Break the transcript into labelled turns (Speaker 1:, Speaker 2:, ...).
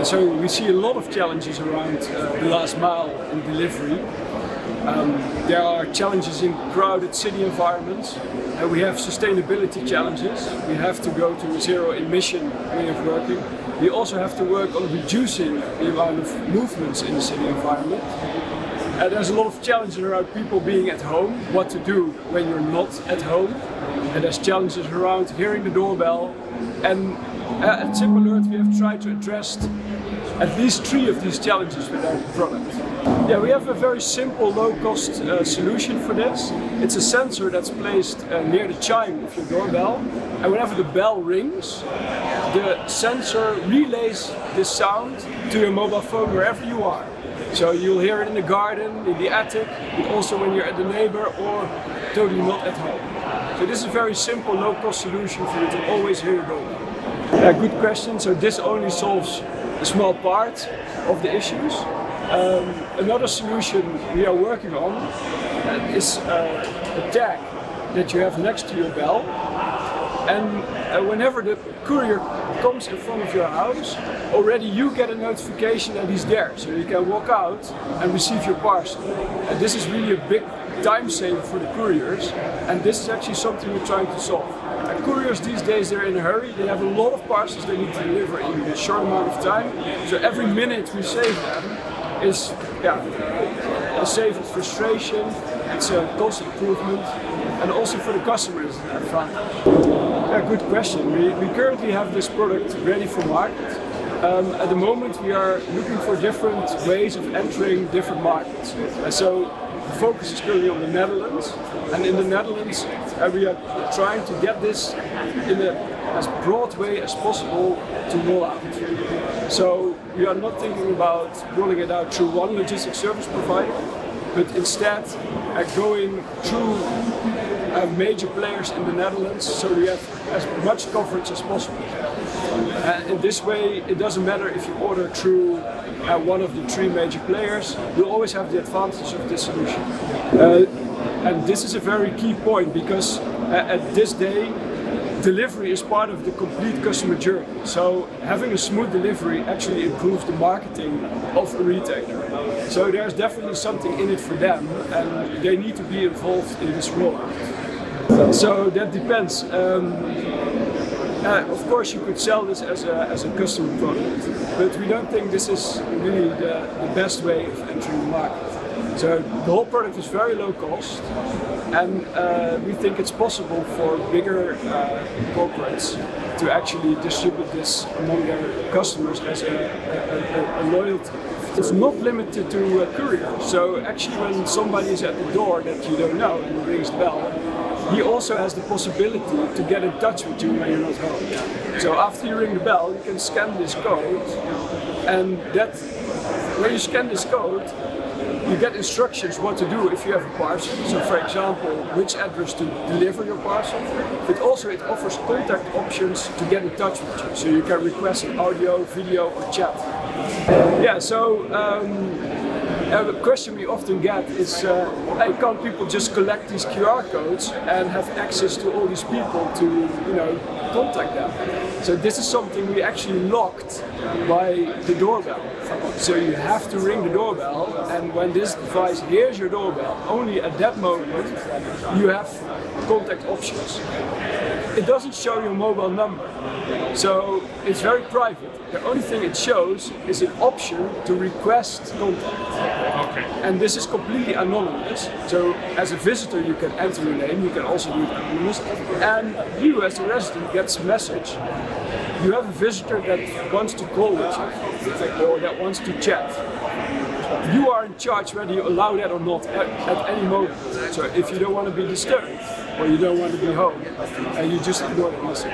Speaker 1: So we see a lot of challenges around the last mile in delivery. There are challenges in crowded city environments. We have sustainability challenges. We have to go to a zero emission way of working. We also have to work on reducing the amount of movements in the city environment. There's a lot of challenges around people being at home, what to do when you're not at home. And there's challenges around hearing the doorbell. And at ZippLabs we have tried to address at least 3 of these challenges with our product. Yeah, we have a very simple, low-cost solution for this. It's a sensor that's placed near the chime of your doorbell, and whenever the bell rings, the sensor relays this sound to your mobile phone wherever you are. So you'll hear it in the garden, in the attic, but also when you're at the neighbor or totally not at home. So this is a very simple, low-cost solution for you to always hear your doorbell. Good question. So this only solves a small part of the issues. Another solution we are working on is a tag that you have next to your bell, and whenever the courier comes in front of your house, already you get a notification that he's there, so you can walk out and receive your parcel. And this is really a big time saver for the couriers, and this is actually something we're trying to solve. Couriers these days, they're in a hurry, they have a lot of parcels they need to deliver in a short amount of time, so every minute we save them is a save of frustration, it's a cost improvement, and also for the customers an advantage. Good question. We currently have this product ready for market. At the moment we are looking for different ways of entering different markets. So the focus is currently on the Netherlands, and in the Netherlands we are trying to get this in as broad way as possible to roll out. So we are not thinking about rolling it out through one logistics service provider, but instead going through major players in the Netherlands, so we have as much coverage as possible. In this way, it doesn't matter if you order through one of the 3 major players, you'll always have the advantage of this solution. And this is a very key point, because at this day, delivery is part of the complete customer journey. So having a smooth delivery actually improves the marketing of a retailer. So there's definitely something in it for them, and they need to be involved in this rollout. So that depends. Of course you could sell this as a customer product, but we don't think this is really the best way of entering the market. So the whole product is very low cost, and we think it's possible for bigger corporates to actually distribute this among their customers as a loyalty. It's not limited to couriers. So actually when somebody is at the door that you don't know and rings the bell, he also has the possibility to get in touch with you when you're not home. So after you ring the bell, you can scan this code, and when you scan this code, you get instructions what to do if you have a parcel. So for example, which address to deliver your parcel, but also it offers contact options to get in touch with you. So you can request an audio, video or chat. Yeah, so a question we often get is, hey, can't people just collect these QR codes and have access to all these people to, contact them? So this is something we actually locked by the doorbell. So you have to ring the doorbell, and when this device hears your doorbell, only at that moment you have contact options. It doesn't show your mobile number, so it's very private. The only thing it shows is an option to request contact. Okay. And this is completely anonymous. So as a visitor you can enter your name, you can also do it anonymous, and you as a resident gets a message. You have a visitor that wants to call with you, or that wants to chat. You are in charge whether you allow that or not at any moment. So if you don't want to be disturbed, or you don't want to be home, and you just ignore the message.